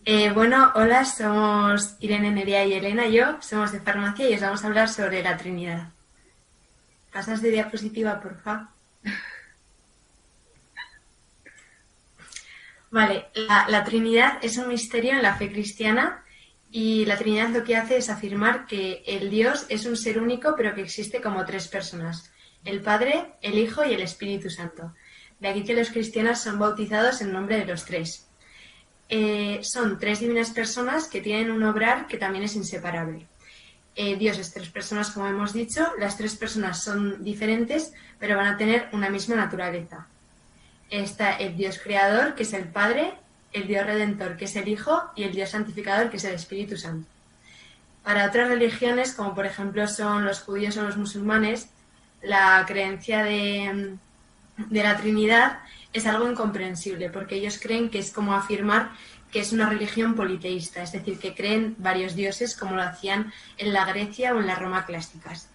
Bueno, hola, somos Irene, Nerea y Elena y yo, somos de farmacia y os vamos a hablar sobre la Trinidad. ¿Pasas de diapositiva, por favor? Vale, la Trinidad es un misterio en la fe cristiana y la Trinidad lo que hace es afirmar que el Dios es un ser único pero que existe como tres personas, el Padre, el Hijo y el Espíritu Santo. De aquí que los cristianos son bautizados en nombre de los tres. Son tres divinas personas que tienen un obrar que también es inseparable. Dios es tres personas, como hemos dicho. Las tres personas son diferentes, pero van a tener una misma naturaleza. Está el Dios creador, que es el Padre, el Dios redentor, que es el Hijo, y el Dios santificador, que es el Espíritu Santo. Para otras religiones, como por ejemplo son los judíos o los musulmanes, la creencia de la Trinidad es algo incomprensible, porque ellos creen que es como afirmar que es una religión politeísta, es decir, que creen varios dioses como lo hacían en la Grecia o en la Roma clásicas.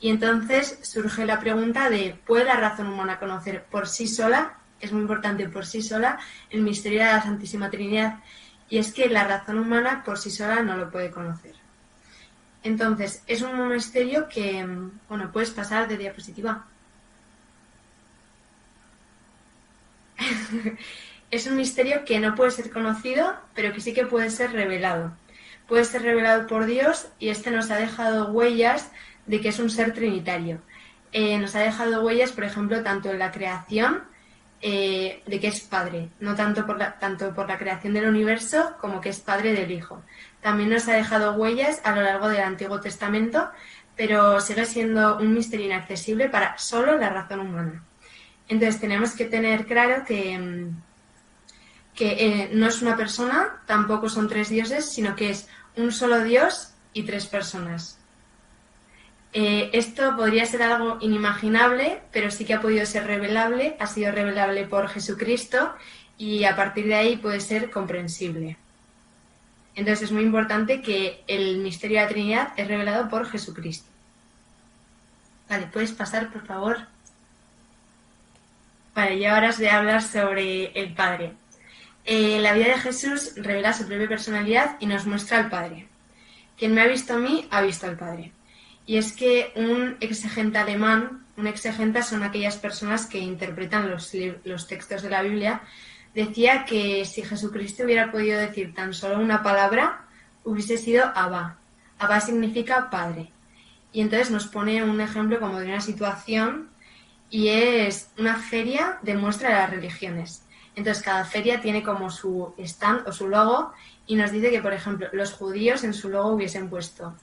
Y entonces surge la pregunta de, ¿puede la razón humana conocer por sí sola? Es muy importante, por sí sola, el misterio de la Santísima Trinidad. Y es que la razón humana por sí sola no lo puede conocer. Entonces, es un misterio que, bueno, puedes pasar de diapositiva. Es un misterio que no puede ser conocido, pero que sí que puede ser revelado. Puede ser revelado por Dios y este nos ha dejado huellas de que es un ser trinitario. Nos ha dejado huellas, por ejemplo, tanto en la creación, de que es padre, no tanto por la creación del universo como que es padre del Hijo. También nos ha dejado huellas a lo largo del Antiguo Testamento, pero sigue siendo un misterio inaccesible para solo la razón humana. Entonces tenemos que tener claro que no es una persona, tampoco son tres dioses, sino que es un solo Dios y tres personas. Esto podría ser algo inimaginable, pero sí que ha podido ser revelable, ha sido revelable por Jesucristo y a partir de ahí puede ser comprensible. Entonces es muy importante que el misterio de la Trinidad es revelado por Jesucristo. Vale, ¿puedes pasar, por favor? Vale, y ahora os voy a hablar sobre el Padre. La vida de Jesús revela su propia personalidad y nos muestra al Padre. Quien me ha visto a mí, ha visto al Padre. Y es que un exegenta alemán, un exegenta son aquellas personas que interpretan los textos de la Biblia, decía que si Jesucristo hubiera podido decir tan solo una palabra, hubiese sido Abba. Abba significa Padre. Y entonces nos pone un ejemplo como de una situación y es una feria de muestra de las religiones. Entonces cada feria tiene como su stand o su logo y nos dice que, por ejemplo, los judíos en su logo hubiesen puesto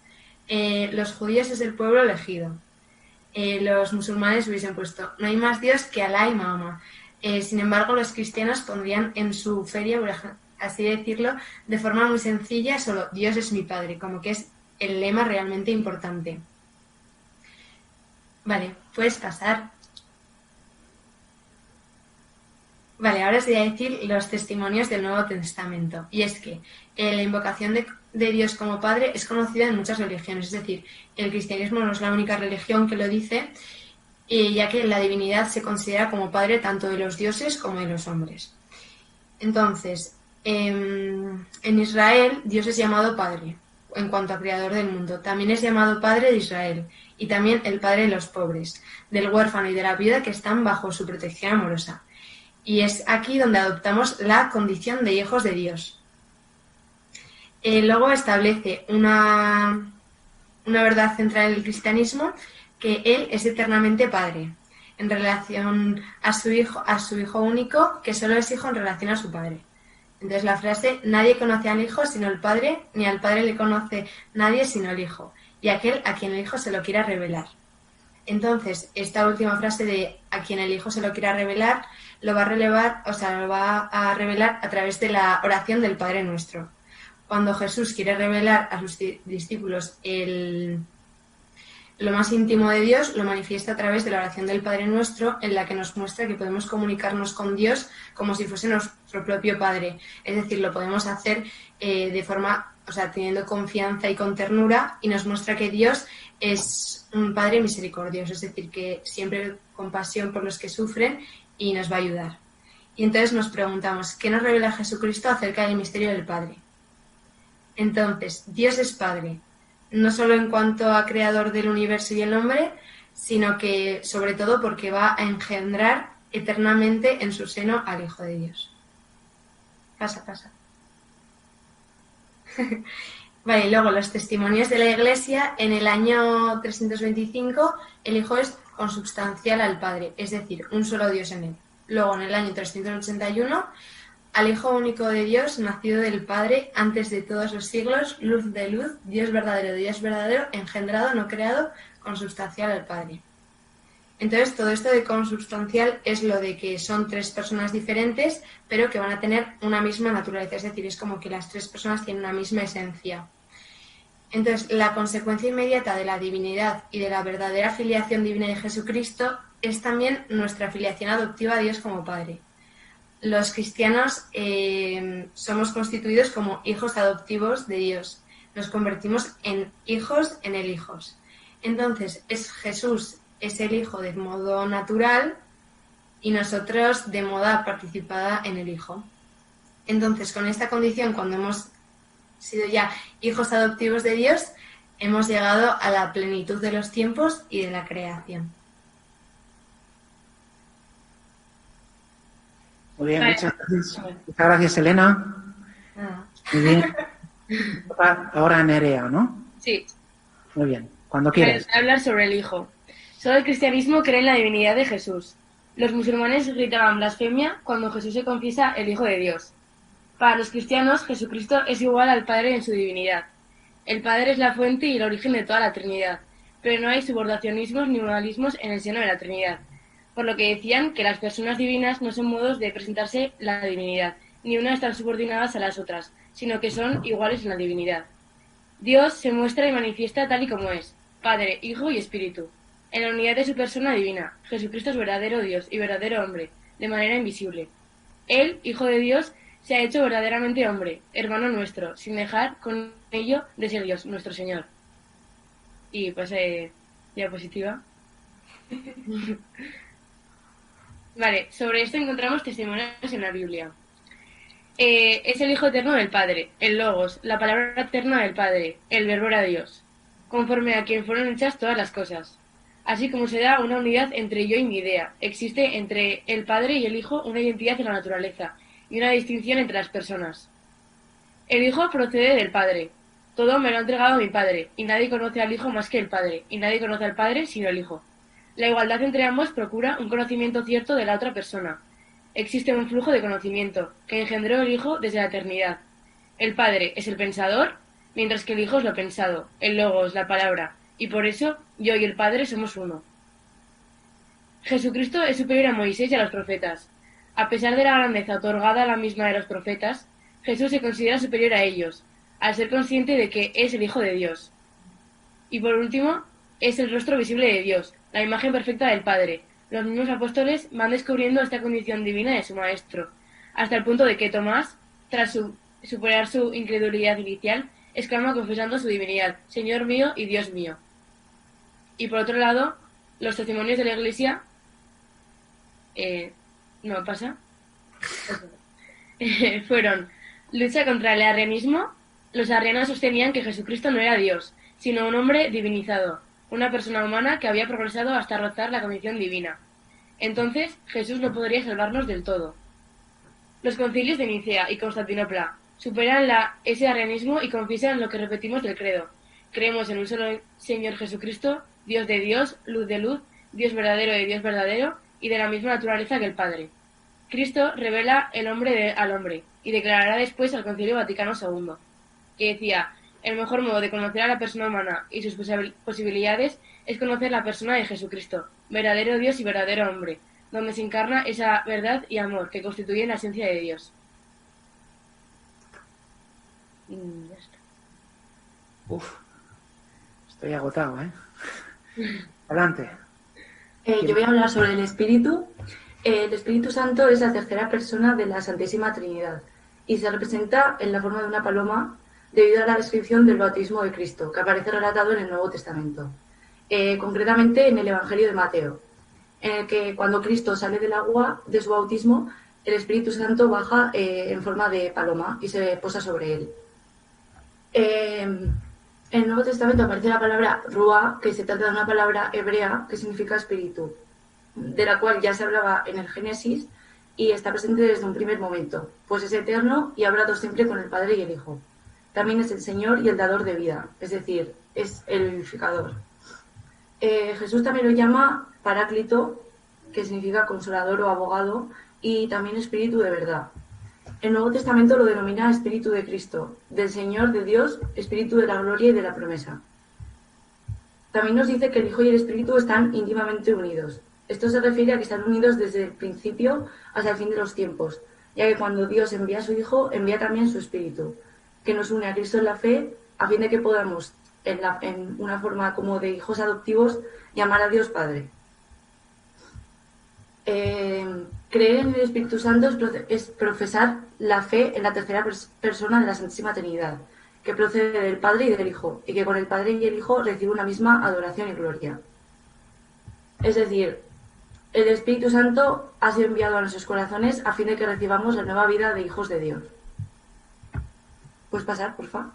los judíos es el pueblo elegido. Los musulmanes hubiesen puesto no hay más Dios que Alá y Mahoma. Sin embargo, los cristianos pondrían en su feria, por ejemplo, así decirlo, de forma muy sencilla, solo Dios es mi Padre, como que es el lema realmente importante. Vale, puedes pasar. Vale, ahora os voy a decir los testimonios del Nuevo Testamento. Y es que la invocación de Dios como Padre es conocida en muchas religiones. Es decir, el cristianismo no es la única religión que lo dice, ya que la divinidad se considera como Padre tanto de los dioses como de los hombres. Entonces, en Israel Dios es llamado Padre en cuanto a creador del mundo. También es llamado Padre de Israel y también el Padre de los pobres, del huérfano y de la viuda que están bajo su protección amorosa. Y es aquí donde adoptamos la condición de hijos de Dios. Luego establece una verdad central del cristianismo, que Él es eternamente Padre, en relación a su hijo único, que solo es hijo en relación a su Padre. Entonces la frase, nadie conoce al Hijo sino el Padre, ni al Padre le conoce nadie sino el Hijo, y aquel a quien el Hijo se lo quiera revelar. Entonces, esta última frase de a quien el Hijo se lo quiera revelar, lo va a revelar a través de la oración del Padre Nuestro. Cuando Jesús quiere revelar a sus discípulos lo más íntimo de Dios, lo manifiesta a través de la oración del Padre Nuestro, en la que nos muestra que podemos comunicarnos con Dios como si fuese nuestro propio Padre. Es decir, lo podemos hacer de forma, teniendo confianza y con ternura, y nos muestra que Dios es un Padre misericordioso, es decir, que siempre compasión por los que sufren y nos va a ayudar. Y entonces nos preguntamos, ¿qué nos revela Jesucristo acerca del misterio del Padre? Entonces, Dios es Padre, no solo en cuanto a creador del universo y el hombre, sino que sobre todo porque va a engendrar eternamente en su seno al Hijo de Dios. Pasa. Vale, luego los testimonios de la Iglesia. En el año 325 el Hijo es consubstancial al Padre, es decir, un solo Dios en él. Luego en el año 381 al Hijo único de Dios, nacido del Padre antes de todos los siglos, luz de luz, Dios verdadero, engendrado, no creado, consubstancial al Padre. Entonces, todo esto de consubstancial es lo de que son tres personas diferentes, pero que van a tener una misma naturaleza. Es decir, es como que las tres personas tienen una misma esencia. Entonces, la consecuencia inmediata de la divinidad y de la verdadera filiación divina de Jesucristo es también nuestra filiación adoptiva a Dios como Padre. Los cristianos somos constituidos como hijos adoptivos de Dios. Nos convertimos en hijos en el Hijos. Entonces, Jesús es el Hijo de modo natural y nosotros de modo participada en el Hijo. Entonces, con esta condición, cuando hemos sido ya hijos adoptivos de Dios, hemos llegado a la plenitud de los tiempos y de la creación. Muy bien, muchas gracias. Muchas gracias, Elena. Muy bien. Ahora Nerea, ¿no? Sí. Muy bien, cuando quieras. Voy a hablar sobre el Hijo. Solo el cristianismo cree en la divinidad de Jesús. Los musulmanes gritaban blasfemia cuando Jesús se confiesa el Hijo de Dios. Para los cristianos, Jesucristo es igual al Padre en su divinidad. El Padre es la fuente y el origen de toda la Trinidad, pero no hay subordacionismos ni modalismos en el seno de la Trinidad, por lo que decían que las personas divinas no son modos de presentarse la divinidad, ni unas están subordinadas a las otras, sino que son iguales en la divinidad. Dios se muestra y manifiesta tal y como es, Padre, Hijo y Espíritu. En la unidad de su persona divina, Jesucristo es verdadero Dios y verdadero hombre, de manera invisible. Él, Hijo de Dios, se ha hecho verdaderamente hombre, hermano nuestro, sin dejar con ello de ser Dios, nuestro Señor. Y pase diapositiva. Vale, sobre esto encontramos testimonios en la Biblia. Es el Hijo eterno del Padre, el Logos, la palabra eterna del Padre, el Verbo era Dios, conforme a quien fueron hechas todas las cosas. Así como se da una unidad entre yo y mi idea, existe entre el Padre y el Hijo una identidad en la naturaleza y una distinción entre las personas. El Hijo procede del Padre. Todo me lo ha entregado mi Padre, y nadie conoce al Hijo más que el Padre, y nadie conoce al Padre sino el Hijo. La igualdad entre ambos procura un conocimiento cierto de la otra persona. Existe un flujo de conocimiento que engendró el Hijo desde la eternidad. El Padre es el pensador, mientras que el Hijo es lo pensado, el Logos, la palabra, y por eso yo y el Padre somos uno. Jesucristo es superior a Moisés y a los profetas. A pesar de la grandeza otorgada a la misma de los profetas, Jesús se considera superior a ellos, al ser consciente de que es el Hijo de Dios. Y por último, es el rostro visible de Dios, la imagen perfecta del Padre. Los mismos apóstoles van descubriendo esta condición divina de su Maestro, hasta el punto de que Tomás, tras superar su incredulidad inicial, exclama confesando su divinidad, Señor mío y Dios mío. Y por otro lado, los testimonios de la Iglesia... ¿No pasa? Fueron lucha contra el arrianismo. Los arrianos sostenían que Jesucristo no era Dios, sino un hombre divinizado, una persona humana que había progresado hasta rozar la condición divina. Entonces, Jesús no podría salvarnos del todo. Los concilios de Nicea y Constantinopla superan ese arrianismo y confiesan lo que repetimos del credo. Creemos en un solo Señor Jesucristo, Dios de Dios, luz de luz, Dios verdadero de Dios verdadero, y de la misma naturaleza que el Padre. Cristo revela el hombre al hombre, y declarará después al Concilio Vaticano II, que decía, el mejor modo de conocer a la persona humana y sus posibilidades es conocer la persona de Jesucristo, verdadero Dios y verdadero hombre, donde se encarna esa verdad y amor que constituyen la esencia de Dios. Ya está. Uf, estoy agotado, ¿eh? Adelante. Yo voy a hablar sobre el Espíritu. El Espíritu Santo es la tercera persona de la Santísima Trinidad y se representa en la forma de una paloma debido a la descripción del bautismo de Cristo, que aparece relatado en el Nuevo Testamento, concretamente en el Evangelio de Mateo, en el que cuando Cristo sale del agua de su bautismo, el Espíritu Santo baja en forma de paloma y se posa sobre él. En el Nuevo Testamento aparece la palabra Ruá, que se trata de una palabra hebrea que significa espíritu, de la cual ya se hablaba en el Génesis y está presente desde un primer momento, pues es eterno y ha hablado siempre con el Padre y el Hijo. También es el Señor y el dador de vida, es decir, es el vivificador. Jesús también lo llama Paráclito, que significa consolador o abogado, y también Espíritu de verdad. El Nuevo Testamento lo denomina Espíritu de Cristo, del Señor, de Dios, Espíritu de la gloria y de la promesa. También nos dice que el Hijo y el Espíritu están íntimamente unidos. Esto se refiere a que están unidos desde el principio hasta el fin de los tiempos, ya que cuando Dios envía a su Hijo, envía también su Espíritu, que nos une a Cristo en la fe, a fin de que podamos, en una forma como de hijos adoptivos, llamar a Dios Padre. Creer en el Espíritu Santo es profesar la fe en la tercera persona de la Santísima Trinidad, que procede del Padre y del Hijo, y que con el Padre y el Hijo recibe una misma adoración y gloria. Es decir, el Espíritu Santo ha sido enviado a nuestros corazones a fin de que recibamos la nueva vida de hijos de Dios. ¿Puedes pasar, porfa?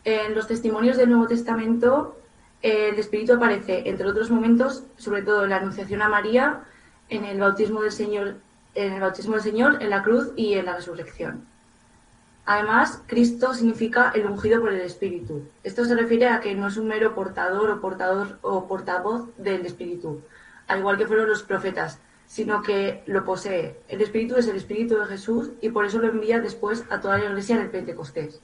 En los testimonios del Nuevo Testamento, el Espíritu aparece, entre otros momentos, sobre todo en la Anunciación a María, en el bautismo del Señor, en la cruz y en la resurrección. Además, Cristo significa el ungido por el Espíritu. Esto se refiere a que no es un mero portador o portavoz del Espíritu, al igual que fueron los profetas, sino que lo posee. El Espíritu es el Espíritu de Jesús y por eso lo envía después a toda la Iglesia en el Pentecostés.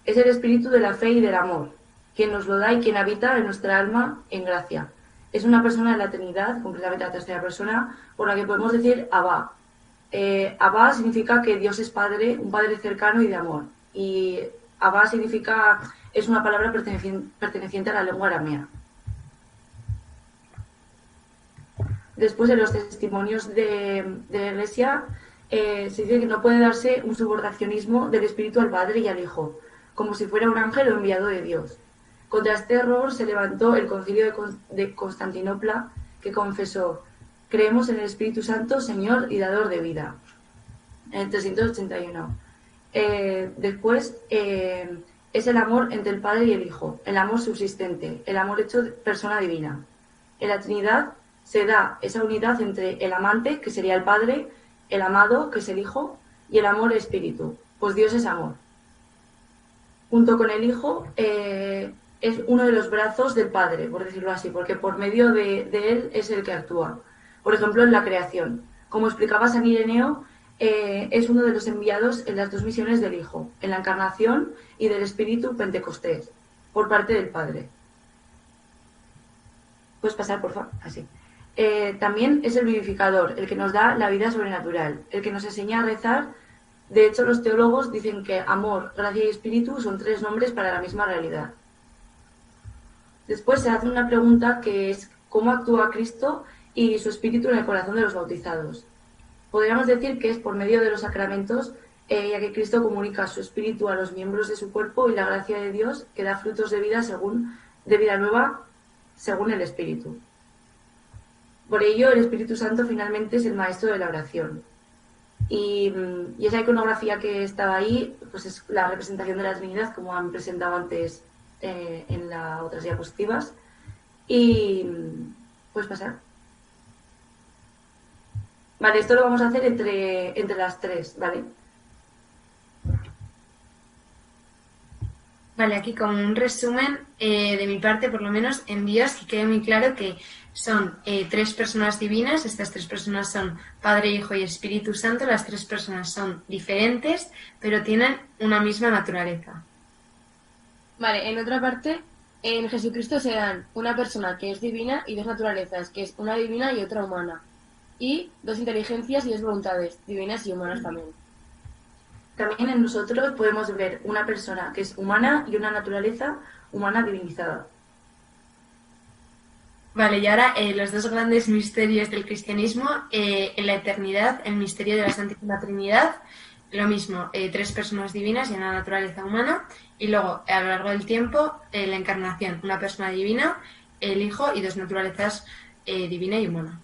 Es el Espíritu de la fe y del amor, quien nos lo da y quien habita en nuestra alma en gracia. Es una persona de la Trinidad, concretamente la tercera persona, por la que podemos decir Abba. Abba significa que Dios es Padre, un Padre cercano y de amor. Y Abba es una palabra perteneciente a la lengua aramea. Después, en los testimonios de la Iglesia, se dice que no puede darse un subordacionismo del Espíritu al Padre y al Hijo, como si fuera un ángel o enviado de Dios. Contra este error se levantó el Concilio de Constantinopla, que confesó: creemos en el Espíritu Santo, Señor y dador de vida, en el 381. Después, es el amor entre el Padre y el Hijo, el amor subsistente, el amor hecho de persona divina. En la Trinidad se da esa unidad entre el amante, que sería el Padre, el amado, que es el Hijo, y el amor espíritu, pues Dios es amor. Junto con el Hijo, es uno de los brazos del Padre, por decirlo así, porque por medio de él es el que actúa. Por ejemplo, en la creación. Como explicaba San Ireneo, es uno de los enviados en las dos misiones del Hijo, en la encarnación y del Espíritu Pentecostés, por parte del Padre. ¿Puedes pasar, por favor? Así. También es el vivificador, el que nos da la vida sobrenatural, el que nos enseña a rezar. De hecho, los teólogos dicen que amor, gracia y espíritu son tres nombres para la misma realidad. Después se hace una pregunta que es: ¿cómo actúa Cristo y su espíritu en el corazón de los bautizados? Podríamos decir que es por medio de los sacramentos, ya que Cristo comunica su espíritu a los miembros de su cuerpo y la gracia de Dios que da frutos de vida nueva según el espíritu. Por ello, el Espíritu Santo finalmente es el maestro de la oración. Y esa iconografía que estaba ahí, pues es la representación de la Trinidad, como han presentado antes en las otras diapositivas. Y ¿puedes pasar? Vale, esto lo vamos a hacer entre las tres, ¿vale? Vale, aquí como un resumen de mi parte, por lo menos en Dios, que quede muy claro que son tres personas divinas. Estas tres personas son Padre, Hijo y Espíritu Santo. Las tres personas son diferentes, pero tienen una misma naturaleza. Vale, en otra parte, en Jesucristo se dan una persona que es divina y dos naturalezas, que es una divina y otra humana. Y dos inteligencias y dos voluntades, divinas y humanas también. También en nosotros podemos ver una persona que es humana y una naturaleza humana divinizada. Vale, y ahora los dos grandes misterios del cristianismo, en la eternidad, el misterio de la Santísima Trinidad, lo mismo, tres personas divinas y una naturaleza humana, y luego a lo largo del tiempo, la encarnación, una persona divina, el Hijo y dos naturalezas, divina y humana.